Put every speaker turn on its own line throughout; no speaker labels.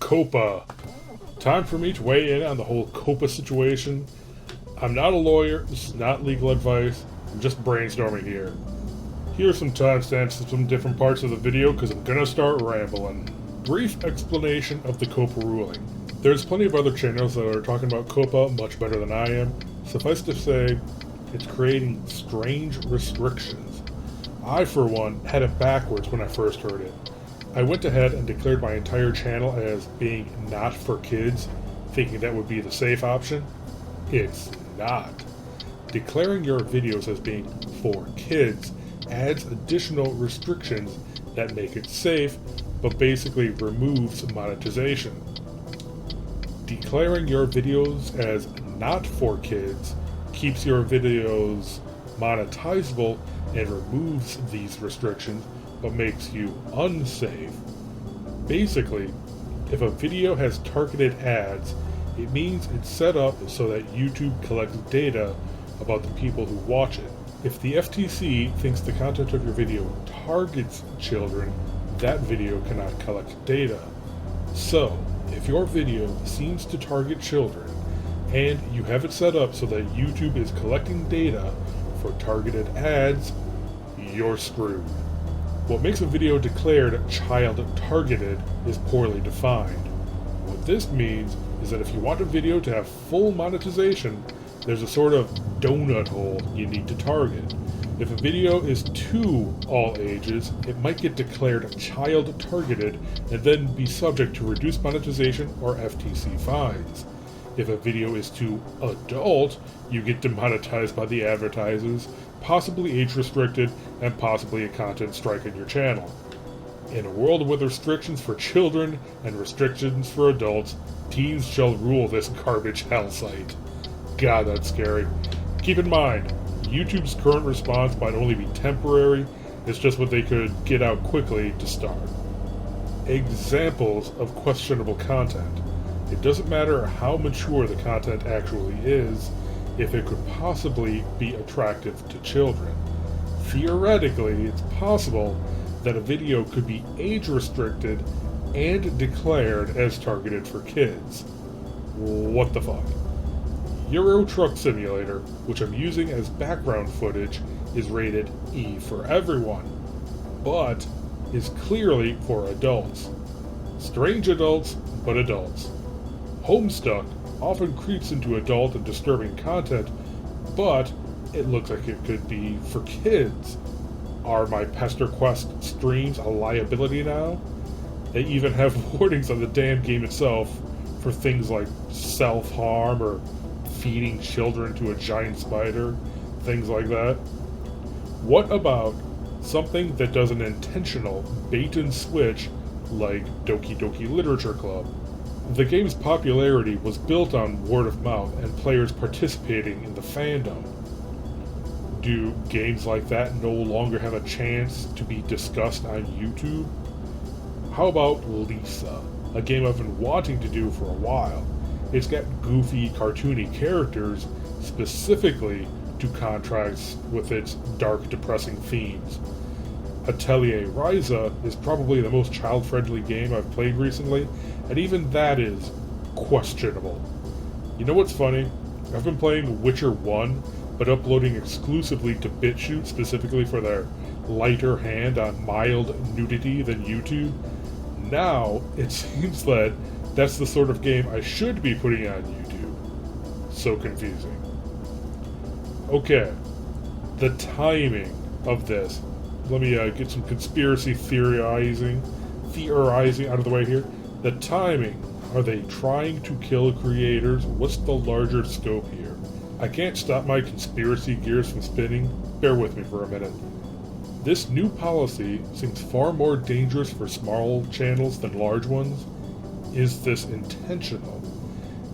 COPPA. Time for me to weigh in on the whole COPPA situation. I'm not a lawyer, this is not legal advice, I'm just brainstorming here. Here are some timestamps of some different parts of the video because I'm gonna start rambling. Brief explanation of the COPPA ruling. There's plenty of other channels that are talking about COPPA much better than I am. Suffice to say, it's creating strange restrictions. I, for one, had it backwards when I first heard it. I went ahead and declared my entire channel as being not for kids, thinking that would be the safe option. It's not. Declaring your videos as being for kids adds additional restrictions that make it safe, but basically removes monetization. Declaring your videos as not for kids keeps your videos monetizable and removes these restrictions, but makes you unsafe. Basically, if a video has targeted ads, it means it's set up so that YouTube collects data about the people who watch it. If the FTC thinks the content of your video targets children, that video cannot collect data. So, if your video seems to target children, and you have it set up so that YouTube is collecting data for targeted ads, you're screwed. What makes a video declared child-targeted is poorly defined. What this means is that if you want a video to have full monetization, there's a sort of donut hole you need to target. If a video is to all ages, it might get declared child-targeted and then be subject to reduced monetization or FTC fines. If a video is to adult, you get demonetized by the advertisers, possibly age-restricted, and possibly a content strike on your channel. In a world with restrictions for children and restrictions for adults, teens shall rule this garbage hell site. God, that's scary. Keep in mind, YouTube's current response might only be temporary, it's just what they could get out quickly to start. Examples of questionable content. It doesn't matter how mature the content actually is, if it could possibly be attractive to children. Theoretically, it's possible that a video could be age-restricted and declared as targeted for kids. What the fuck? Euro Truck Simulator, which I'm using as background footage, is rated E for everyone, but is clearly for adults. Strange adults, but adults. Homestuck often creeps into adult and disturbing content, but it looks like it could be for kids. Are my Pester Quest streams a liability now? They even have warnings on the damn game itself for things like self-harm or feeding children to a giant spider, things like that. What about something that does an intentional bait and switch like Doki Doki Literature Club? The game's popularity was built on word of mouth and players participating in the fandom. Do games like that no longer have a chance to be discussed on YouTube? How about Lisa, a game I've been wanting to do for a while? It's got goofy, cartoony characters specifically to contrast with its dark, depressing themes. Atelier Ryza is probably the most child-friendly game I've played recently, and even that is questionable. You know what's funny? I've been playing Witcher 1, but uploading exclusively to BitChute specifically for their lighter hand on mild nudity than YouTube. Now, it seems that that's the sort of game I should be putting on YouTube. So confusing. Okay, the timing of this. Let me get some conspiracy theorizing out of the way here. The timing. Are they trying to kill creators? What's the larger scope here? I can't stop my conspiracy gears from spinning. Bear with me for a minute. This new policy seems far more dangerous for small channels than large ones. Is this intentional?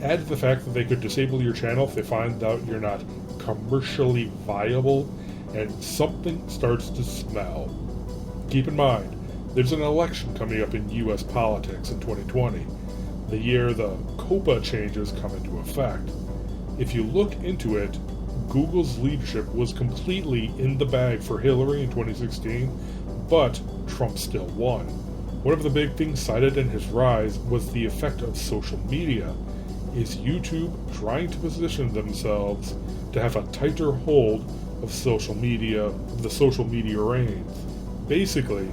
Add to the fact that they could disable your channel if they find out you're not commercially viable, and something starts to smell. Keep in mind, there's an election coming up in US politics in 2020, the year the COPPA changes come into effect. If you look into it, Google's leadership was completely in the bag for Hillary in 2016, but Trump still won. One of the big things cited in his rise was the effect of social media. Is YouTube trying to position themselves to have a tighter hold of social media, of the social media reins? Basically,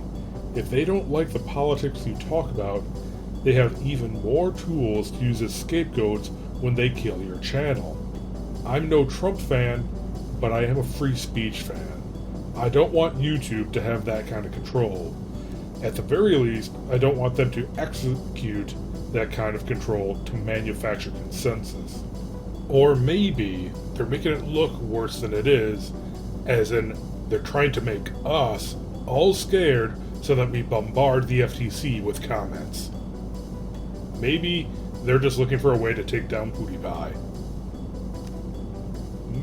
if they don't like the politics you talk about, they have even more tools to use as scapegoats when they kill your channel. I'm no Trump fan, but I am a free speech fan. I don't want YouTube to have that kind of control. At the very least, I don't want them to execute that kind of control to manufacture consensus. Or maybe they're making it look worse than it is, as in they're trying to make us all scared so that we bombard the FTC with comments. Maybe they're just looking for a way to take down PewDiePie.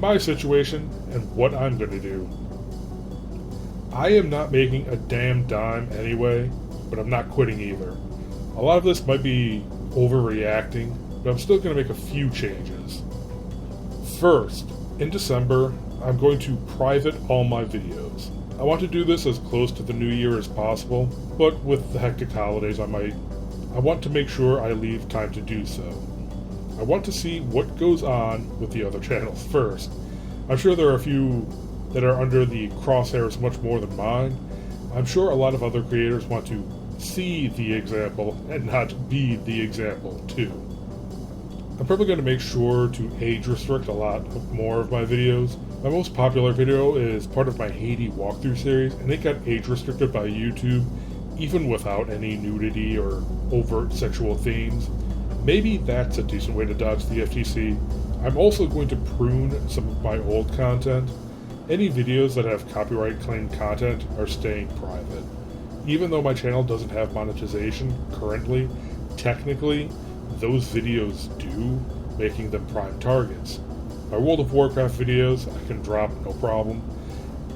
My situation and what I'm going to do. I am not making a damn dime anyway, but I'm not quitting either. A lot of this might be overreacting, but I'm still going to make a few changes. First, in December, I'm going to private all my videos. I want to do this as close to the new year as possible, but with the hectic holidays I want to make sure I leave time to do so. I want to see what goes on with the other channels first. I'm sure there are a few that are under the crosshairs much more than mine. I'm sure a lot of other creators want to see the example and not be the example too. I'm probably going to make sure to age restrict a lot more of my videos. My most popular video is part of my Haiti walkthrough series, and it got age restricted by YouTube even without any nudity or overt sexual themes. Maybe that's a decent way to dodge the FTC. I'm also going to prune some of my old content. Any videos that have copyright claim content are staying private. Even though my channel doesn't have monetization currently, technically, those videos do, making them prime targets. My World of Warcraft videos I can drop no problem.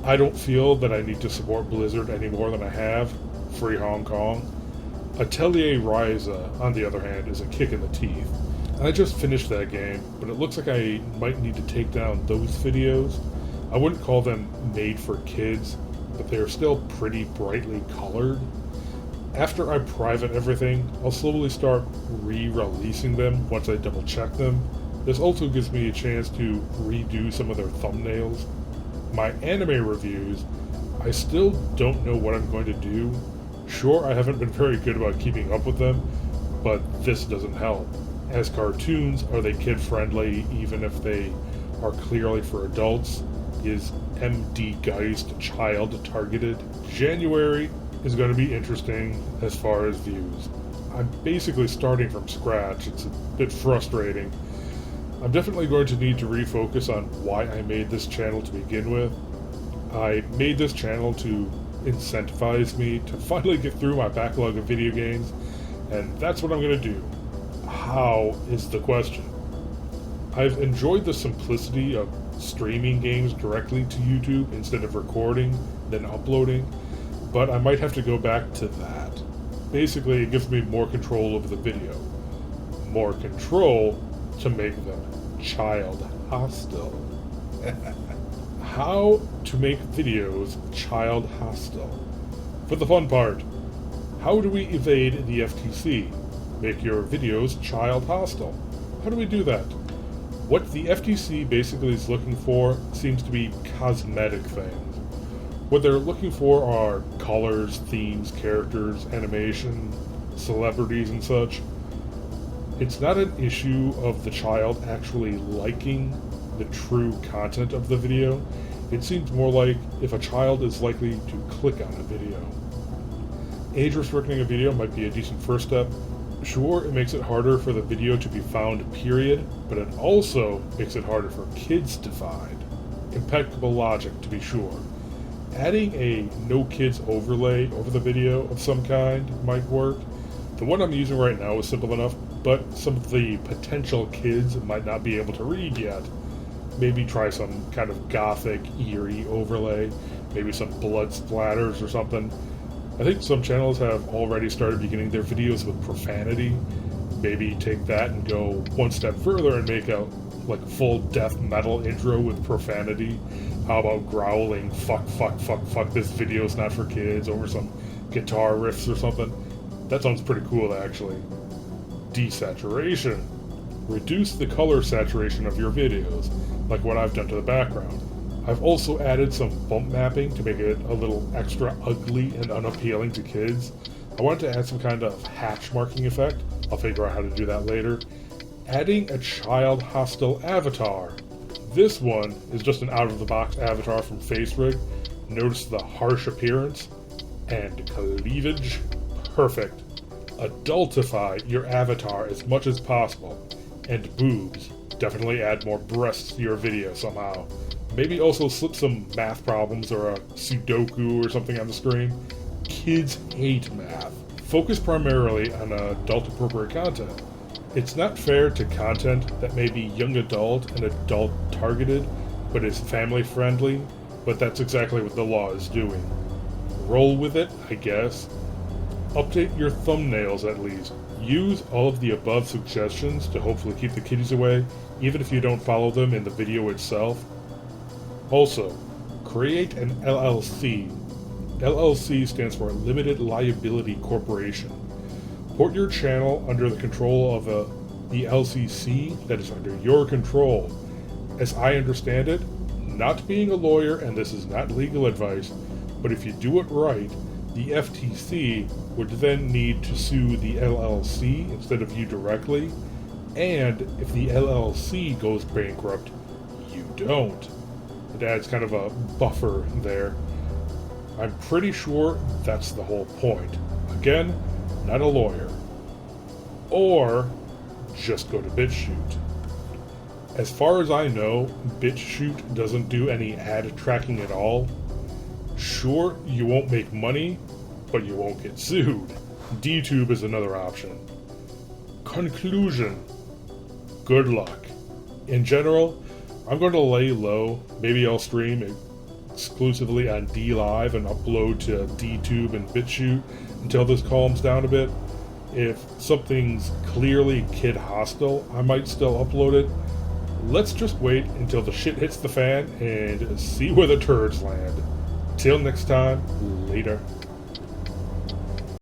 I don't feel that I need to support Blizzard any more than I have. Free Hong Kong. Atelier Ryza, on the other hand, is a kick in the teeth. I just finished that game, but it looks like I might need to take down those videos. I wouldn't call them made for kids, but they are still pretty brightly colored. After I private everything, I'll slowly start re-releasing them once I double check them. This also gives me a chance to redo some of their thumbnails. My anime reviews, I still don't know what I'm going to do. Sure, I haven't been very good about keeping up with them, but this doesn't help. As cartoons, are they kid-friendly even if they are clearly for adults? Is MD Geist child-targeted? January is going to be interesting as far as views. I'm basically starting from scratch. It's a bit frustrating. I'm definitely going to need to refocus on why I made this channel to begin with. I made this channel to incentivize me to finally get through my backlog of video games, and that's what I'm going to do. How is the question. I've enjoyed the simplicity of streaming games directly to YouTube instead of recording, then uploading, but I might have to go back to that. Basically, it gives me more control over the video. More control to make them child hostile. How to make videos child hostile. For the fun part, how do we evade the FTC? Make your videos child hostile. How do we do that? What the FTC basically is looking for seems to be cosmetic things. What they're looking for are colors, themes, characters, animation, celebrities, and such. It's not an issue of the child actually liking the true content of the video. It seems more like if a child is likely to click on a video. Age restricting a video might be a decent first step. Sure, it makes it harder for the video to be found, period, but it also makes it harder for kids to find. Impeccable logic, to be sure. Adding a no kids overlay over the video of some kind might work. The one I'm using right now is simple enough, but some of the potential kids might not be able to read yet. Maybe try some kind of gothic, eerie overlay, maybe some blood splatters or something. I think some channels have already started beginning their videos with profanity. Maybe take that and go one step further and make a full death metal intro with profanity. How about growling, fuck, this video's not for kids, over some guitar riffs or something. That sounds pretty cool, actually. Desaturation. Reduce the color saturation of your videos, like what I've done to the background. I've also added some bump mapping to make it a little extra ugly and unappealing to kids. I wanted to add some kind of hatch marking effect. I'll figure out how to do that later. Adding a child hostile avatar. This one is just an out-of-the-box avatar from FaceRig. Notice the harsh appearance and cleavage. Perfect. Adultify your avatar as much as possible. And boobs. Definitely add more breasts to your video somehow. Maybe also slip some math problems or a Sudoku or something on the screen. Kids hate math. Focus primarily on adult-appropriate content. It's not fair to content that may be young adult and adult targeted, but is family friendly, but that's exactly what the law is doing. Roll with it, I guess. Update your thumbnails at least. Use all of the above suggestions to hopefully keep the kiddies away, even if you don't follow them in the video itself. Also, create an LLC. LLC stands for Limited Liability Corporation. Put your channel under the control of the LCC that is under your control. As I understand it, not being a lawyer, and this is not legal advice, but if you do it right, the FTC would then need to sue the LLC instead of you directly, and if the LLC goes bankrupt, you don't. It adds kind of a buffer there. I'm pretty sure that's the whole point. Again, not a lawyer. Or just go to BitChute. As far as I know, BitChute doesn't do any ad tracking at all. Sure, you won't make money, but you won't get sued. DTube is another option. Conclusion. Good luck. In general, I'm going to lay low. Maybe I'll stream exclusively on DLive and upload to DTube and BitChute until this calms down a bit. If something's clearly kid hostile, I might still upload it. Let's just wait until the shit hits the fan and see where the turds land. Till next time, later.